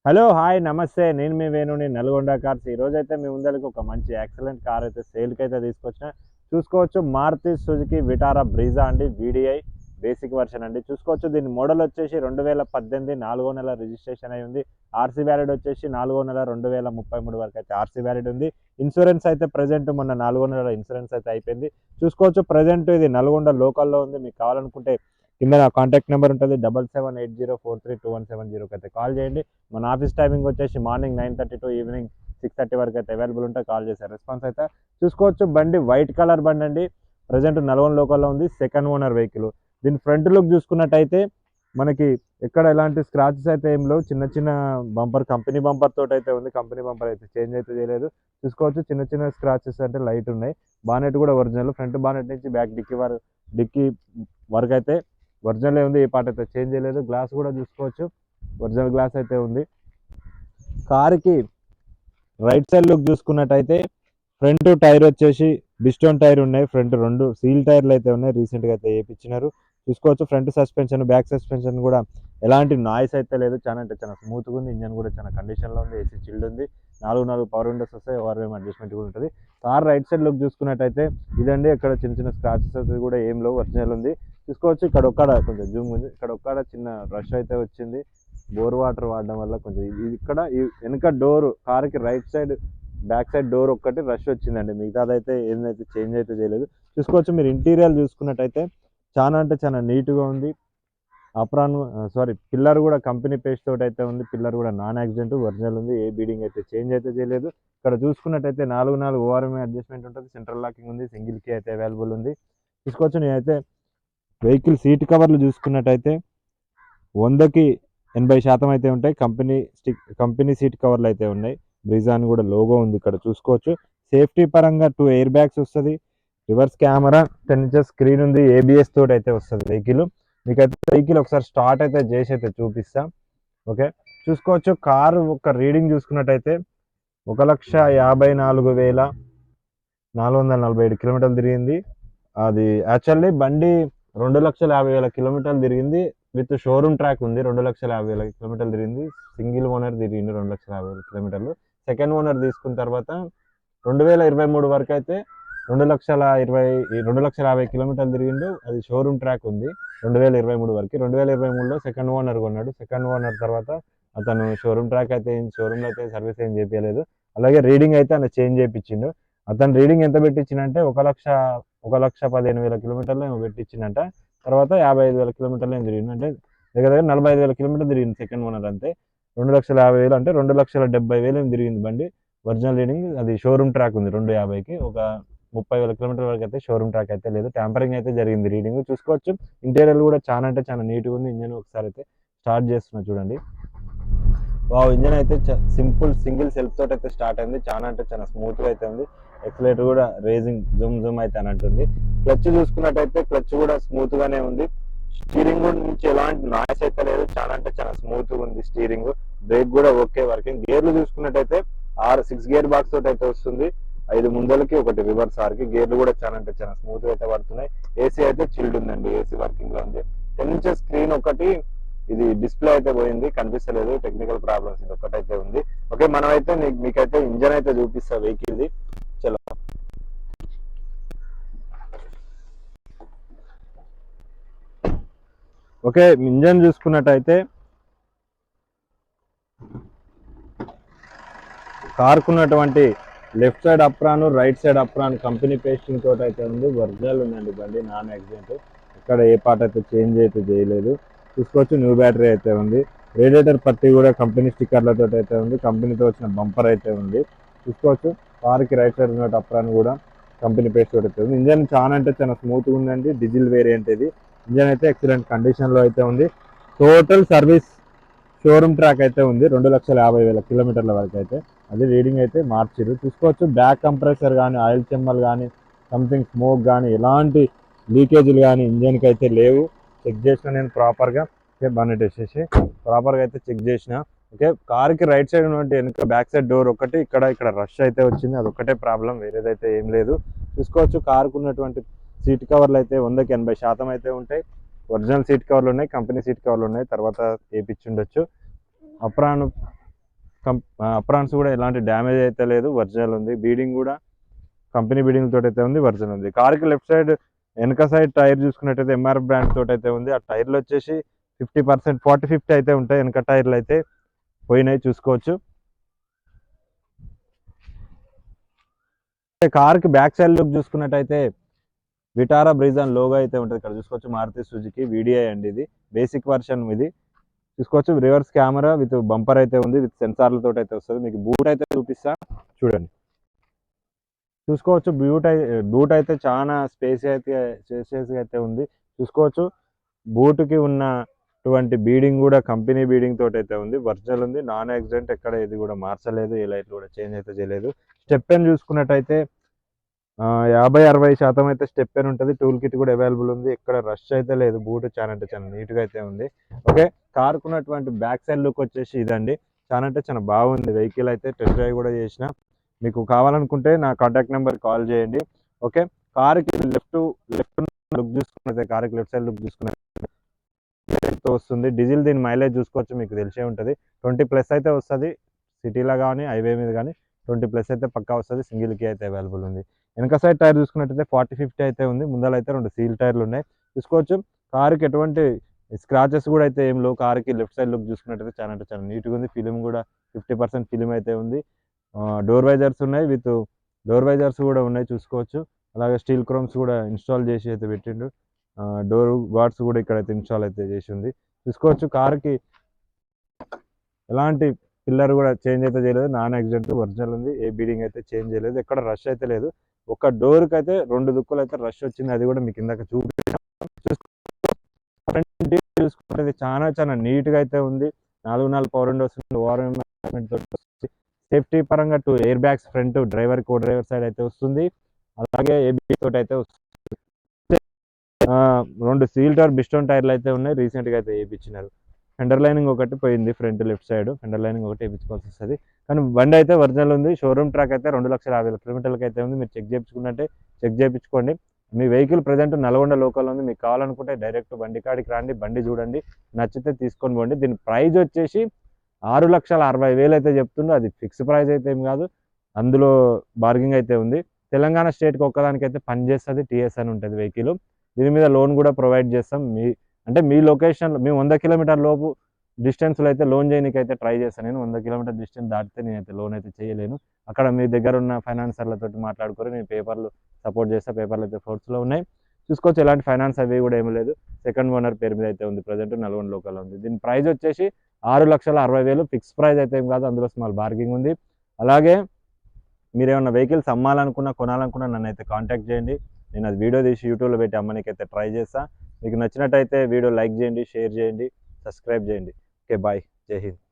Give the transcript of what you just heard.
Hello hi నమస్తే నేను మీ వేణుని Nalgonda cars ఈ రోజు అయితే మీ ముందరికి ఒక మంచి ఎక్సలెంట్ కార్ అయితే సేల్కి అయితే తీసుకొచ్చిన చూసుకోవచ్చు మారుతి సుజుకి విటారా బ్రీజా అండి వీడిఐ బేసిక్ వర్షన్ అండి చూసుకోవచ్చు దీని మోడల్ వచ్చేసి 2018 4వ నెల రిజిస్ట్రేషన్ అయి ఉంది ఆర్సీ వ్యాలిడ్ వచ్చేసి 4వ నెల 2033 వరకు అయితే ఆర్సీ వ్యాలిడ్ ఉంది ఇన్సూరెన్స్ అయితే ప్రజెంట్ మొన్న 4వ నెల ఇన్సూరెన్స్ అయితే అయిపోయింది చూసుకోవచ్చు ప్రజెంట్ ఇది నల్గొండ లోకల్లో ఉంది మీకు కావాలనుకుంటే కింద నా కాంటాక్ట్ నెంబర్ ఉంటుంది 7780432170 అయితే కాల్ చేయండి మన ఆఫీస్ టైమింగ్ వచ్చేసి మార్నింగ్ 9:30 టు ఈవినింగ్ 6:30 వరకు అయితే అవైలబుల్ ఉంటే కాల్ చేశారు రెస్పాన్స్ అయితే చూసుకోవచ్చు బండి వైట్ కలర్ బండి అండి ప్రజెంట్ నల్గొండ లోకల్లో ఉంది సెకండ్ ఓనర్ వెహికల్ దీని ఫ్రంట్ లుక్ చూసుకున్నట్టయితే మనకి ఎక్కడ ఎలాంటి స్క్రాచెస్ అయితే ఏం లేవు చిన్న చిన్న బంపర్ కంపెనీ బంపర్ తోటి అయితే ఉంది కంపెనీ బంపర్ అయితే చేంజ్ అయితే చేయలేదు చూసుకోవచ్చు చిన్న చిన్న స్క్రాచెస్ అంటే లైట్ ఉన్నాయి బానెట్ కూడా ఒరిజినల్ ఫ్రంట్ బానెట్ నుంచి బ్యాక్ డిక్కీ వరకు అయితే ఒరిజినల్ ఉంది ఈ పార్ట్ అయితే చేంజ్ చేయలేదు గ్లాస్ కూడా చూసుకోవచ్చు ఒరిజినల్ గ్లాస్ అయితే ఉంది కార్కి రైట్ సైడ్ లుక్ చూసుకున్నట్టయితే ఫ్రంట్ టైర్ వచ్చేసి బిస్టోన్ టైర్ ఉన్నాయి ఫ్రంట్ రెండు సీల్ టైర్లు అయితే ఉన్నాయి రీసెంట్గా అయితే వేయించినారు చూసుకోవచ్చు ఫ్రంట్ సస్పెన్షన్ బ్యాక్ సస్పెన్షన్ కూడా ఎలాంటి నాయిస్ అయితే లేదు చాలా అంటే చాలా స్మూత్గా ఉంది ఇంజన్ కూడా చాలా కండిషన్లో ఉంది ఏసీ చిల్డ్ ఉంది 4 పవర్ విండోస్ వస్తాయి ఓఆర్ఎం అడ్జస్ట్మెంట్ కూడా ఉంటుంది కార్ రైట్ సైడ్ లుక్ చూసుకున్నట్టయితే ఇదండి ఇక్కడ చిన్న చిన్న స్క్రాచెస్ అయితే కూడా ఏం లేవు ఒరిజినల్ ఉంది చూసుకోవచ్చు ఇక్కడ ఒక్కడ కొంచెం జూమ్ ఉంది ఇక్కడ ఒక్కడ చిన్న రష్ అయితే వచ్చింది బోర్ వాటర్ వాడడం వల్ల కొంచెం ఇక్కడ వెనక డోర్ కార్కి right side back side door ఒక్కటి రష్ వచ్చిందండి మిగతాదైతే ఏందైతే చేంజ్ అయితే చేయలేదు చూసుకోవచ్చు మీరు ఇంటీరియర్ చూసుకున్నట్టయితే చాలా అంటే చాలా నీట్గా ఉంది అప్రాన్ పిల్లర్ కూడా కంపెనీ పేస్ట్ తోటి అయితే ఉంది పిల్లర్ కూడా నాన్ యాక్సిడెంట్ ఒరిజినల్ ఉంది ఏ బీడింగ్ అయితే చేంజ్ అయితే చేయలేదు ఇక్కడ చూసుకున్నట్టయితే 4 ఓఆర్ఎం అడ్జస్ట్మెంట్ ఉంటుంది సెంట్రల్ లాకింగ్ ఉంది సింగిల్ కీ అయితే అవైలబుల్ ఉంది చూసుకోవచ్చు నేనైతే వెహికల్ సీట్ కవర్లు చూసుకున్నట్టయితే 100కి 80% అయితే ఉంటాయి కంపెనీ సీట్ కవర్లు అయితే ఉన్నాయి బ్రీజాన్ కూడా లోగో ఉంది ఇక్కడ చూసుకోవచ్చు సేఫ్టీ పరంగా 2 ఎయిర్ బ్యాగ్స్ వస్తుంది రివర్స్ కెమెరా 10 ఇంచెస్ స్క్రీన్ ఉంది ఏబిఎస్ తోటి అయితే వస్తుంది వెహికల్ మీకైతే వెహికల్ ఒకసారి స్టార్ట్ అయితే చేసి అయితే చూపిస్తా ఓకే చూసుకోవచ్చు కారు ఒక రీడింగ్ చూసుకున్నట్టయితే 1,54,447 కిలోమీటర్లు తిరిగింది అది యాక్చువల్లీ బండి 2,50,000 కిలోమీటర్లు తిరిగింది విత్ షోరూమ్ ట్రాక్ ఉంది 2,50,000 కిలోమీటర్లు తిరిగింది సింగిల్ ఓనర్ తిరిగింది 2,50,000 కిలోమీటర్లు సెకండ్ ఓనర్ తీసుకున్న తర్వాత 2023 వరకు అయితే 2,50,000 కిలోమీటర్లు తిరిగిండు అది షోరూమ్ ట్రాక్ ఉంది 2023 వరకు 2023లో సెకండ్ ఓనర్ కొన్నాడు సెకండ్ ఓనర్ తర్వాత అతను షోరూమ్ ట్రాక్ అయితే షోరూమ్లో అయితే సర్వీస్ ఏం చేపించలేదు అలాగే రీడింగ్ అయితే ఆయన చేంజ్ చేయించిండు అతను రీడింగ్ ఎంత పెట్టించిందంటే 1,15,000 కిలోమీటర్లు ఏమో పెట్టించిందంట తర్వాత 55,000 కిలోమీటర్లు ఏం తిరిగింది అంటే దగ్గర 45,000 కిలోమీటర్లు తిరిగింది సెకండ్ ఓనర్ అంతే 2,50,000 అంటే 2,70,000 ఏం తిరిగింది బండి ఒరిజినల్ రీడింగ్ అది షోరూమ్ ట్రాక్ ఉంది 250కి ఒక 30,000 కిలోమీటర్ల వరకు అయితే షోరూమ్ ట్రాక్ అయితే లేదు ట్యాంపరింగ్ అయితే జరిగింది రీడింగ్ చూసుకోవచ్చు ఇంటీరియర్ కూడా చాలా అంటే చాలా నీట్గా ఉంది ఇంజన్ ఒకసారి అయితే స్టార్ట్ చేస్తున్నా చూడండి ఇంజన్ అయితే సింపుల్ సింగిల్ సెల్ఫ్ తోటి అయితే స్టార్ట్ అయింది చాలా అంటే చాలా స్మూత్గా అయితే ఉంది ఎక్సలేటర్ కూడా రేజింగ్ జూమ్ అయితే అని అంటుంది క్లచ్ చూసుకున్నట్టయితే క్లచ్ కూడా స్మూత్ గానే ఉంది స్టీరింగ్ నుంచి ఎలాంటి నాయిస్ అయితే లేదు చాలా అంటే చాలా స్మూత్ గా ఉంది స్టీరింగ్ బ్రేక్ కూడా ఓకే వర్కింగ్ గేర్లు చూసుకున్నట్టయితే 6 గేర్ బాక్స్ తోటి అయితే వస్తుంది 5 ముందలకి 1 రివర్స్ ఆర్కి గేర్లు కూడా చాలా అంటే చాలా స్మూత్ గా అయితే పడుతున్నాయి ఏసీ అయితే చిల్డ్ ఉందండి ఏసీ వర్కింగ్ లో ఉంది 10 ఇంచెస్ స్క్రీన్ ఒకటి ఇది డిస్ప్లే అయితే పోయింది కనిపిస్తలేదు టెక్నికల్ ప్రాబ్లమ్స్ ఇది ఒకటైతే ఉంది ఓకే మనమైతే మీకైతే ఇంజన్ అయితే చూపిస్తా వెహికల్ చలో ఓకే ఇంజన్ చూసుకున్నట్టయితే కార్కున్నటువంటి left side apron right side apron company pasting తోటి అయితే ఉంది ఒరిజినల్ ఉందండి బండి నాన్ యాక్సిడెంట్ ఇక్కడ ఏ పార్ట్ అయితే చేంజ్ అయితే చేయలేదు చూసుకోవచ్చు న్యూ బ్యాటరీ అయితే ఉంది రేడియేటర్ పత్తి కూడా కంపెనీ స్టిక్కర్లతో అయితే ఉంది కంపెనీతో వచ్చిన బంపర్ అయితే ఉంది చూసుకోవచ్చు కార్కి రైట్ సైడ్ ఉన్న అప్రాన్ కూడా కంపెనీ పేస్ట్ తోటి అయితే ఉంది ఇంజన్ చాలా అంటే చాలా స్మూత్గా ఉందండి డీజిల్ వేరియంట్ ఇది ఇంజన్ అయితే ఎక్సలెంట్ కండిషన్లో అయితే ఉంది టోటల్ సర్వీస్ షోరూమ్ ట్రాక్ అయితే ఉంది 2,50,000 కిలోమీటర్ల వరకు అయితే అది రీడింగ్ అయితే మార్చిరు చూసుకోవచ్చు బ్యాక్ కంప్రెసర్ కానీ ఆయిల్ చెమ్మలు కానీ సంథింగ్ స్మోక్ కానీ ఎలాంటి లీకేజీలు కానీ ఇంజన్కి అయితే లేవు చెక్ చేసిన నేను ప్రాపర్గా ఓకే బానెట్ వేసేసి ప్రాపర్గా అయితే చెక్ చేసిన ఓకే కార్కి రైట్ సైడ్ ఉన్నటువంటి వెనక బ్యాక్ సైడ్ డోర్ ఒకటి ఇక్కడ రష్ అయితే వచ్చింది అదొక్కటే ప్రాబ్లం వేరేదైతే ఏం లేదు చూసుకోవచ్చు కార్కు ఉన్నటువంటి సీట్ కవర్లు అయితే 100కి 80% అయితే ఉంటాయి ఒరిజినల్ సీట్ కవర్లు ఉన్నాయి కంపెనీ సీట్ కవర్లు ఉన్నాయి తర్వాత వేయించుండొచ్చు అప్రాన్ అప్రాన్స్ కూడా ఎలాంటి డ్యామేజ్ అయితే లేదు, ఒరిజినల్ ఉంది. బీడింగ్ కూడా కంపెనీ బీడింగ్ తోటి అయితే ఉంది, ఒరిజినల్ ఉంది. కార్కి లెఫ్ట్ సైడ్ వెనక సైడ్ టైర్ చూసుకున్నట్టయితే ఎంఆర్ఎఫ్ బ్రాండ్ తోటి అయితే ఉంది. ఆ టైర్లు వచ్చేసి 50% 40-50 అయితే ఉంటాయి. వెనక టైర్లు అయితే పోయినాయి, చూసుకోవచ్చు. కార్కి బ్యాక్ సైడ్ లుక్ చూసుకున్నట్టయితే విటారా బ్రీజాన్ లోగో అయితే ఉంటుంది. ఇక్కడ చూసుకోవచ్చు మారుతి సుజుకి వీడిఐ అండి, ఇది బేసిక్ వర్షన్. ఇది చూసుకోవచ్చు. రివర్స్ కెమెరా విత్ బంపర్ అయితే ఉంది, విత్ సెన్సార్లతో అయితే వస్తుంది. మీకు బూట్ అయితే చూపిస్తా చూడండి. చూసుకోవచ్చు బూట్ అయితే చాలా స్పేసియస్గా అయితే ఉంది. చూసుకోవచ్చు బూట్కి ఉన్నటువంటి బీడింగ్ కూడా కంపెనీ బీడింగ్ తోటి అయితే ఉంది, ఒరిజినల్ ఉంది. నాన్ యాక్సిడెంట్, ఎక్కడ ఇది కూడా మార్చలేదు, ఏ లైట్లు కూడా చేంజ్ అయితే చేయలేదు. స్టెప్ పెన్ చూసుకున్నట్టయితే 50-60% అయితే స్టెప్ పెన్ ఉంటుంది. టూల్ కిట్ కూడా అవైలబుల్ ఉంది, ఎక్కడ రష్ అయితే లేదు. బూట్ చాలా అంటే చాలా నీట్గా అయితే ఉంది. ఓకే, కార్కు ఉన్నటువంటి బ్యాక్ సైడ్ లుక్ వచ్చేసి ఇదండి. చాలా అంటే చాలా బాగుంది. వెహికల్ అయితే టెస్ట్ డ్రైవ్ కూడా చేసిన. మీకు కావాలనుకుంటే నా కాంటాక్ట్ నెంబర్ కాల్ చేయండి. ఓకే, కార్కి లెఫ్ట్ లుక్ చూసుకున్నట్లయితే, కార్కి లెఫ్ట్ సైడ్ లుక్ చూసుకున్నట్లయితే వస్తుంది. డీజిల్ దీని మైలేజ్ చూసుకోవచ్చు, మీకు తెలిసే ఉంటుంది. 20+ అయితే వస్తుంది. సిటీలో కానీ హైవే మీద కానీ 20+ అయితే పక్కా వస్తుంది. సింగిల్ కీ అయితే అవైలబుల్ ఉంది. వెనక సైడ్ టైర్ చూసుకున్నట్టయితే 40-50 అయితే ఉంది. ముందర అయితే 2 సీల్ టైర్లు ఉన్నాయి, చూసుకోవచ్చు. కార్కి ఎటువంటి స్క్రాచెస్ కూడా అయితే ఏం లేవు. కార్కి లెఫ్ట్ సైడ్ లుక్ చూసుకున్నట్టయితే చాలా అంటే చాలా నీట్గా ఉంది. ఫిలిం కూడా 50% ఫిలిం అయితే ఉంది. డోర్ వైజర్స్ ఉన్నాయి, విత్ డోర్ వైజర్స్ కూడా ఉన్నాయి, చూసుకోవచ్చు. అలాగే స్టీల్ క్రోమ్స్ కూడా ఇన్స్టాల్ చేసి అయితే పెట్టిండు. డోర్ గార్డ్స్ కూడా ఇక్కడైతే ఇన్స్టాల్ అయితే చేసి ఉంది, చూసుకోవచ్చు. కార్కి ఎలాంటి పిల్లర్ కూడా చేంజ్ అయితే చేయలేదు, నాన్ యాక్సిడెంట్, ఒరిజినల్ ఉంది. ఏ బీడింగ్ అయితే చేంజ్ చేయలేదు, ఎక్కడ రష్ అయితే లేదు. ఒక డోర్కి అయితే 2 దుక్కులు అయితే రష్ వచ్చింది, అది కూడా మీకు ఇందాక చూసుకుంటే చాలా చాలా నీట్గా అయితే ఉంది. 4 పవర్ విండోస్ వస్తుంది. సేఫ్టీ పరంగా 2 ఎయిర్ బ్యాగ్స్ ఫ్రంట్ డ్రైవర్ కో డ్రైవర్ సైడ్ అయితే వస్తుంది. అలాగే ఏబీ తోటి అయితే వస్తుంది. 2 సీల్ టైర్ బిస్టోన్ టైర్లు అయితే ఉన్నాయి, రీసెంట్గా అయితే వేయించినారు. ఫెండర్ లైనింగ్ ఒకటి పోయింది, front left side fender lining ఒకటి వేయించుకోవాల్సి వస్తుంది. కానీ బండి అయితే ఒరిజినల్ ఉంది. షోరూమ్ ట్రాక్ అయితే 2,50,000 కిలోమీటర్లకి అయితే ఉంది. మీరు చెక్ చేయించుకోండి. మీ వెహికల్ ప్రజెంట్ నల్గొండ లోకల్ ఉంది. మీకు కావాలనుకుంటే డైరెక్ట్ బండి కాడికి రండి, బండి చూడండి, నచ్చితే తీసుకొని పోండి. దీని ప్రైజ్ వచ్చేసి 6,60,000 అయితే చెప్తుండో, అది ఫిక్స్ ప్రైజ్ అయితే ఏం కాదు, అందులో బార్గింగ్ అయితే ఉంది. తెలంగాణ స్టేట్కి ఒక్కదానికి అయితే పనిచేస్తుంది, టీఎస్ అని ఉంటుంది వెహికల్. దీని మీద లోన్ కూడా ప్రొవైడ్ చేస్తాం. మీ లొకేషన్ మీ 100 కిలోమీటర్ లోపు డిస్టెన్స్లో అయితే లోన్ చేయడానికి అయితే ట్రై చేస్తాను. నేను 100 కిలోమీటర్ డిస్టెన్స్ దాటితే నేనైతే లోన్ అయితే చేయలేను. అక్కడ మీ దగ్గర ఉన్న ఫైనాన్సర్లతో మాట్లాడుకొని నేను పేపర్లు సపోర్ట్ చేస్తా. పేపర్లు అయితే ఫోర్స్లో ఉన్నాయి, చూసుకోవచ్చు. ఎలాంటి ఫైనాన్స్ అవి కూడా ఏమీ లేదు. సెకండ్ ఓనర్ పేరు మీద అయితే ఉంది, ప్రజెంట్ నల్గొండ లోకల్ ఉంది. దీని ప్రైస్ వచ్చేసి 6,60,000 ఫిక్స్ ప్రైస్ అయితే ఏం కాదు, అందులో స్మాల్ బార్గింగ్ ఉంది. అలాగే మీరు ఏమన్నా వెహికల్స్ కొనాలనుకున్నా నన్ను అయితే కాంటాక్ట్ చేయండి. నేను అది వీడియో తీసి యూట్యూబ్లో పెట్టి అమ్మనికి అయితే ట్రై చేస్తాను. మీకు నచ్చినట్టయితే వీడియో లైక్ చేయండి, షేర్ చేయండి, సబ్స్క్రైబ్ చేయండి. ఓకే, బాయ్, జై హింద్.